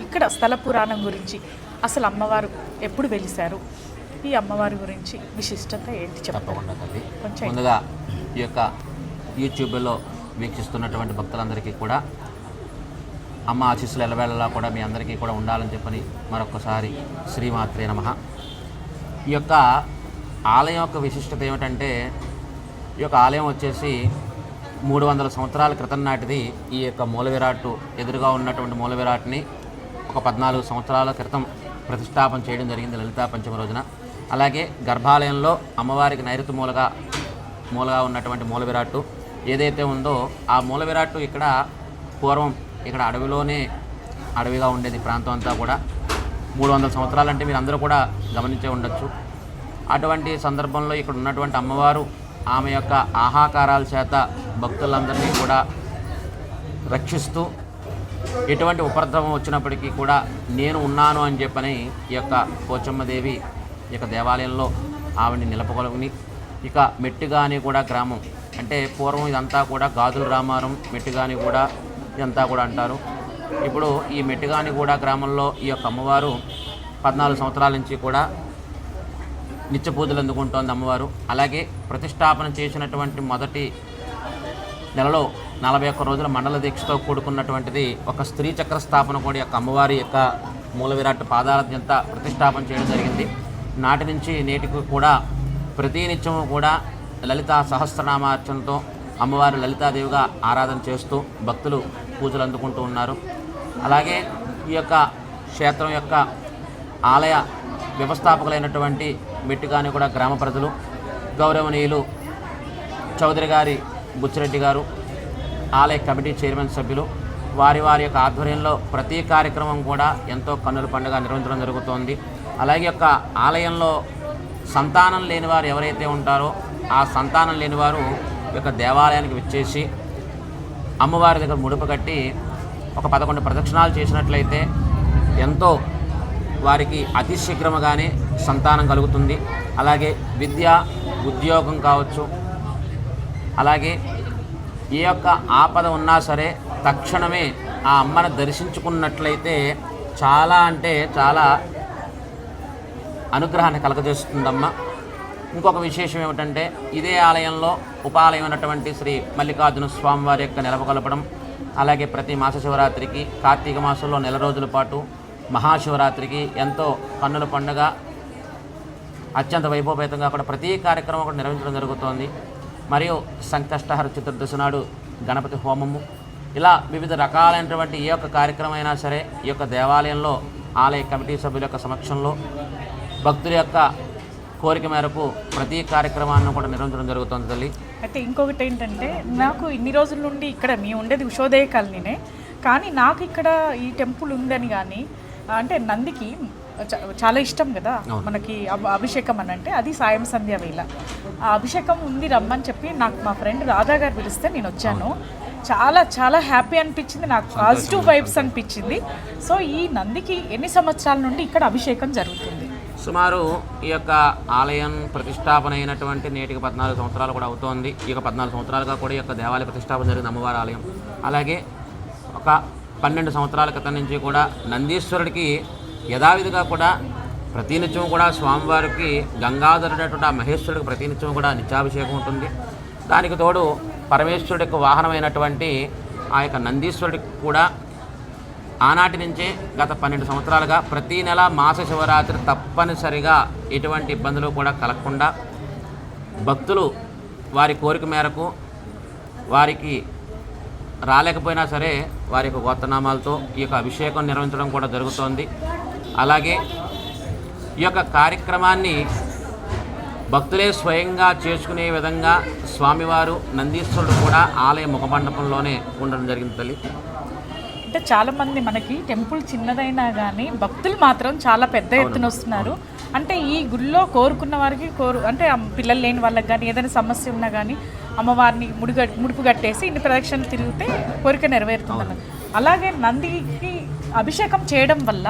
ఇక్కడ స్థల పురాణం గురించి, అసలు అమ్మవారు ఎప్పుడు వెలిశారు, ఈ అమ్మవారి గురించి విశిష్టత ఏంటి చెప్పకుండా తల్లి. ముందుగా ఈ యొక్క యూట్యూబ్లో వీక్షిస్తున్నటువంటి భక్తులందరికీ కూడా అమ్మ ఆశీస్సులు ఎల్లవేళలా కూడా మీ అందరికీ కూడా ఉండాలని చెప్పని మరొకసారి శ్రీమాత్రే నమః. ఈ యొక్క ఆలయం యొక్క విశిష్టత ఏమిటంటే, ఈ యొక్క ఆలయం వచ్చేసి 300 సంవత్సరాల క్రితం నాటిది. ఈ యొక్క మూల విరాట్టు ఎదురుగా ఉన్నటువంటి మూల విరాట్ని ఒక 14 సంవత్సరాల క్రితం ప్రతిష్టాపన చేయడం జరిగింది లలితా పంచమి రోజున. అలాగే గర్భాలయంలో అమ్మవారికి నైరుతి మూలగా ఉన్నటువంటి మూల విరాట్టు ఏదైతే ఉందో ఆ మూల విరాట్టు ఇక్కడ పూర్వం ఇక్కడ అడవిగా ఉండేది ప్రాంతం అంతా కూడా. 300 సంవత్సరాలంటే మీరు అందరూ కూడా గమనించే ఉండొచ్చు. అటువంటి సందర్భంలో ఇక్కడ ఉన్నటువంటి అమ్మవారు ఆమె యొక్క ఆహాకారాల చేత భక్తులందరినీ కూడా రక్షిస్తూ ఎటువంటి ఉపద్రవం వచ్చినప్పటికీ కూడా నేను ఉన్నాను అని చెప్పని ఈ యొక్క పోచమ్మదేవి ఈ యొక్క దేవాలయంలో ఆవిడని నిలపగలుగుని. ఇక మెట్టిగాని కూడా గ్రామం అంటే పూర్వం ఇదంతా కూడా గాజుల రామారం మెట్టిగాని కూడా ఇదంతా కూడా అంటారు. ఇప్పుడు ఈ మెట్టిగాని కూడా గ్రామంలో ఈ యొక్క అమ్మవారు 14 సంవత్సరాల నుంచి కూడా నిత్య పూజలు అందుకుంటోంది అమ్మవారు. అలాగే ప్రతిష్టాపన చేసినటువంటి మొదటి నెలలో 41 రోజుల మండల దీక్షతో కూడుకున్నటువంటిది ఒక స్త్రీ చక్ర స్థాపన కూడా యొక్క అమ్మవారి యొక్క మూల విరాట్ పాదాల చెంత ప్రతిష్టాపన చేయడం జరిగింది. నాటి నుంచి నేటికి కూడా ప్రతినిత్యము కూడా లలితా సహస్రనామార్చనతో అమ్మవారు లలితాదేవిగా ఆరాధన చేస్తూ భక్తులు పూజలు అందుకుంటూ ఉన్నారు. అలాగే ఈ యొక్క క్షేత్రం యొక్క ఆలయ వ్యవస్థాపకులైనటువంటి మెట్టిగాని కూడా గ్రామ ప్రజలు, గౌరవనీయులు చౌదరి గారి బుచ్చిరెడ్డి గారు, ఆలయ కమిటీ చైర్మన్ సభ్యులు వారి యొక్క ఆధ్వర్యంలో ప్రతి కార్యక్రమం కూడా ఎంతో కన్నుల పండుగ నిర్వహించడం జరుగుతోంది. అలాగే యొక్క ఆలయంలో సంతానం లేనివారు ఎవరైతే ఉంటారో ఆ సంతానం లేనివారు యొక్క దేవాలయానికి వచ్చేసి అమ్మవారి దగ్గర ముడుపు కట్టి ఒక 11 ప్రదక్షిణాలు చేసినట్లయితే ఎంతో వారికి అతి శీఘ్రముగానే సంతానం కలుగుతుంది. అలాగే విద్య, ఉద్యోగం కావచ్చు, అలాగే ఏ యొక్క ఆపద ఉన్నా సరే తక్షణమే ఆ అమ్మను దర్శించుకున్నట్లయితే చాలా అంటే చాలా అనుగ్రహాన్ని కలగజేస్తుందమ్మ. ఇంకొక విశేషం ఏమిటంటే ఇదే ఆలయంలో ఉపాలయం ఉన్నటువంటి శ్రీ మల్లికార్జున స్వామివారి యొక్క నెలకొల్పడం, అలాగే ప్రతి మాస శివరాత్రికి కార్తీక మాసంలో 1 రోజుల పాటు మహాశివరాత్రికి ఎంతో కన్నుల పండుగ అత్యంత వైభవపేతంగా కూడా ప్రతి కార్యక్రమం కూడా నిర్వహించడం జరుగుతోంది. మరియు సంకష్టహర చతుర్దశి నాడు గణపతి హోమము, ఇలా వివిధ రకాలైనటువంటి ఏ ఒక్క కార్యక్రమం అయినా సరే ఈ యొక్క దేవాలయంలో ఆలయ కమిటీ సభ్యుల యొక్క సమక్షంలో భక్తుల యొక్క కోరిక మేరకు ప్రతి కార్యక్రమాన్ని కూడా నిర్వహించడం జరుగుతుంది తల్లి. అయితే ఇంకొకటి ఏంటంటే, నాకు ఇన్ని రోజుల నుండి ఇక్కడ మేము ఉండేది ఉషోదయ కాలనీనే, కానీ నాకు ఇక్కడ ఈ టెంపుల్ ఉందని కానీ అంటే నందికి చాలా ఇష్టం కదా మనకి అభిషేకం అని అంటే, అది సాయం సంధ్య వేళ ఆ అభిషేకం ఉంది రమ్మని చెప్పి నాకు మా ఫ్రెండ్ రాధా గారు పిలిస్తే నేను వచ్చాను. చాలా చాలా హ్యాపీ అనిపించింది, నాకు పాజిటివ్ వైబ్స్ అనిపించింది. సో ఈ నందికి ఎన్ని సంవత్సరాల నుండి ఇక్కడ అభిషేకం జరుగుతుంది? సుమారు ఈ యొక్క ఆలయం ప్రతిష్టాపన అయినటువంటి నేటికి 14 సంవత్సరాలు కూడా అవుతోంది. ఈ యొక్క 14 సంవత్సరాలుగా కూడా ఈ యొక్క దేవాలయ ప్రతిష్టాపన జరిగింది అమ్మవారి ఆలయం. అలాగే ఒక 12 సంవత్సరాల క్రితం నుంచి కూడా నందీశ్వరుడికి యథావిధిగా కూడా ప్రతినిత్యం కూడా స్వామివారికి గంగాధరుడైనటువంటి ఆ మహేశ్వరుడికి ప్రతినిత్యం కూడా నిత్యాభిషేకం ఉంటుంది. దానికి తోడు పరమేశ్వరుడి యొక్క వాహనమైనటువంటి ఆ యొక్క నందీశ్వరుడికి కూడా ఆనాటి నుంచే గత 12 సంవత్సరాలుగా ప్రతీ నెల మాస శివరాత్రి తప్పనిసరిగా ఎటువంటి ఇబ్బందులు కూడా కలగకుండా భక్తులు వారి కోరిక మేరకు వారికి రాలేకపోయినా సరే వారి యొక్క గోత్రనామాలతో ఈ యొక్క అభిషేకం నిర్వహించడం కూడా జరుగుతోంది. అలాగే ఈ యొక్క కార్యక్రమాన్ని భక్తులే స్వయంగా చేసుకునే విధంగా స్వామివారు నందీశ్వరుడు కూడా ఆలయ ముఖమండపంలోనే ఉండడం జరిగింది తల్లి. అంటే చాలామంది మనకి టెంపుల్ చిన్నదైనా కానీ భక్తులు మాత్రం చాలా పెద్ద ఎత్తున వస్తున్నారు. అంటే ఈ గుళ్ళో కోరుకున్న వారికి అంటే పిల్లలు లేని వాళ్ళకి కానీ ఏదైనా సమస్య ఉన్నా కానీ అమ్మవారిని ముడుపు కట్టేసి ఇన్ని ప్రదక్షిణలు తిరిగితే కోరిక నెరవేరుతుందన్న. అలాగే నందికి అభిషేకం చేయడం వల్ల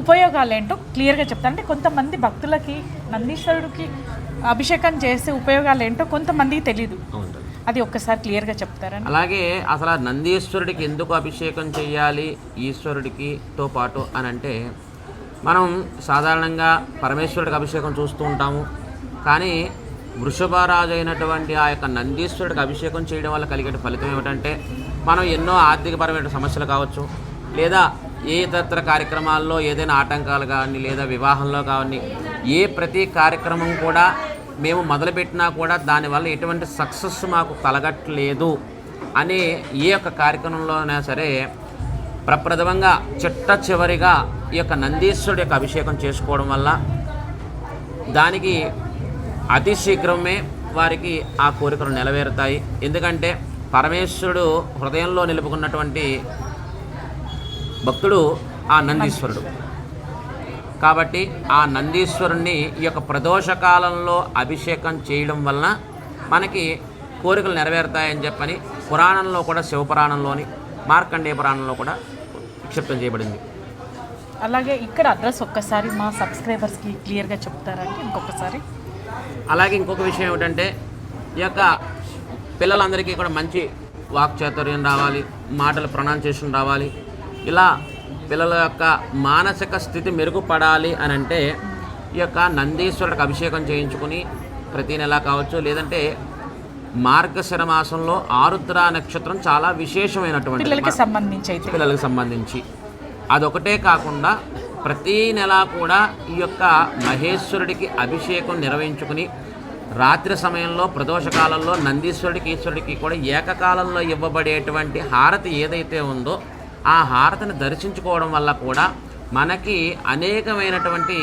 ఉపయోగాలు ఏంటో క్లియర్గా చెప్తాను. అంటే కొంతమంది భక్తులకి నందీశ్వరుడికి అభిషేకం చేసే ఉపయోగాలు ఏంటో కొంతమందికి తెలియదు. అది ఒక్కసారి క్లియర్గా చెప్తారండి. అలాగే అసలు ఆ నందీశ్వరుడికి ఎందుకు అభిషేకం చేయాలి ఈశ్వరుడికితో పాటు అని అంటే, మనం సాధారణంగా పరమేశ్వరుడికి అభిషేకం చూస్తూ ఉంటాము. కానీ వృషభరాజు అయినటువంటి ఆ యొక్క నందీశ్వరుడికి అభిషేకం చేయడం వల్ల కలిగే ఫలితం ఏమిటంటే, మనం ఎన్నో ఆర్థికపరమైన సమస్యలు కావచ్చు, లేదా ఏ ఇతర కార్యక్రమాల్లో ఏదైనా ఆటంకాలు కానీ, లేదా వివాహంలో కానీ, ప్రతి కార్యక్రమం కూడా మేము మొదలుపెట్టినా కూడా దానివల్ల ఎటువంటి సక్సెస్ మాకు కలగట్లేదు అనే ఏ యొక్క కార్యక్రమంలోనైనా సరే ప్రప్రథమంగా చిట్ట చివరిగా ఈ యొక్క నందీశ్వరుడి యొక్క అభిషేకం చేసుకోవడం వల్ల దానికి అతి శీఘ్రమే వారికి ఆ కోరికలు నెరవేరుతాయి. ఎందుకంటే పరమేశ్వరుడు హృదయంలో నిలుపుకున్నటువంటి భక్తుడు ఆ నందీశ్వరుడు. కాబట్టి ఆ నందీశ్వరుణ్ణి ఈ యొక్క ప్రదోషకాలంలో అభిషేకం చేయడం వలన మనకి కోరికలు నెరవేరుతాయని చెప్పని పురాణంలో కూడా, శివపురాణంలోని మార్కండేయ పురాణంలో కూడా నిక్షిప్తం చేయబడింది. అలాగే ఇక్కడ అడ్రస్ ఒక్కసారి మా సబ్స్క్రైబర్స్కి క్లియర్గా చెప్తారండి ఇంకొకసారి. అలాగే ఇంకొక విషయం ఏమిటంటే, ఈ యొక్క పిల్లలందరికీ కూడా మంచి వాక్చాతుర్యం రావాలి, మాటల ప్రొనౌన్సియేషన్ రావాలి, ఇలా పిల్లల యొక్క మానసిక స్థితి మెరుగుపడాలి అని అంటే ఈ యొక్క నందీశ్వరుడికి అభిషేకం చేయించుకుని ప్రతి నెల కావచ్చు, లేదంటే మార్గశిర మాసంలో ఆరుద్ర నక్షత్రం చాలా విశేషమైనటువంటి పిల్లలకి సంబంధించి అదొకటే కాకుండా ప్రతి నెల కూడా ఈ యొక్క మహేశ్వరుడికి అభిషేకం నిర్వహించుకుని రాత్రి సమయంలో ప్రదోషకాలంలో నందీశ్వరుడికి ఈశ్వరుడికి కూడా ఏకకాలంలో ఇవ్వబడేటువంటి హారతి ఏదైతే ఉందో ఆ హారతిని దర్శించుకోవడం వల్ల కూడా మనకి అనేకమైనటువంటి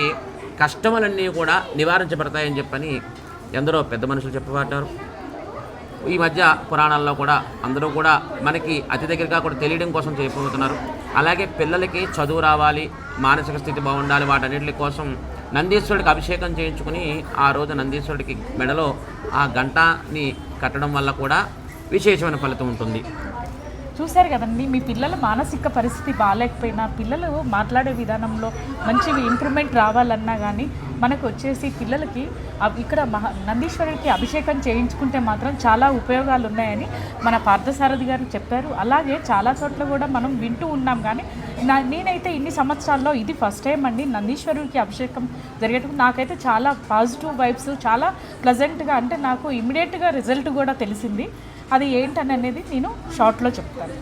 కష్టములన్నీ కూడా నివారించబడతాయని చెప్పని ఎందరో పెద్ద మనుషులు చెప్పబడ్డారు. ఈ మధ్య పురాణాల్లో కూడా అందరూ కూడా మనకి అతి దగ్గరగా కూడా తెలియడం కోసం చెప్పబోతున్నారు. అలాగే పిల్లలకి చదువు రావాలి, మానసిక స్థితి బాగుండాలి, వాటన్నిటి కోసం నందీశ్వరుడికి అభిషేకం చేయించుకుని ఆ రోజు నందీశ్వరుడికి మెడలో ఆ గంటని కట్టడం వల్ల కూడా విశేషమైన ఫలితం ఉంటుంది. చూశారు కదండి, మీ పిల్లల మానసిక పరిస్థితి బాగాలేకపోయినా, పిల్లలు మాట్లాడే విధానంలో మంచి ఇంప్రూవ్మెంట్ రావాలన్నా కానీ మనకు వచ్చేసి పిల్లలకి ఇక్కడ నందీశ్వరుడికి అభిషేకం చేయించుకుంటే మాత్రం చాలా ఉపయోగాలు ఉన్నాయని మన పార్థసారథి గారు చెప్పారు. అలాగే చాలా చోట్ల కూడా మనం వింటూ ఉన్నాం. కానీ నేనైతే ఇన్ని సంవత్సరాల్లో ఇది ఫస్ట్ టైం అండి నందీశ్వరుడికి అభిషేకం జరిగేటప్పుడు. నాకైతే చాలా పాజిటివ్ వైబ్స్, చాలా ప్లెజెంట్గా, అంటే నాకు ఇమీడియట్గా రిజల్ట్ కూడా తెలిసింది. అది ఏంటనేది నేను షార్ట్లో చెప్తాను.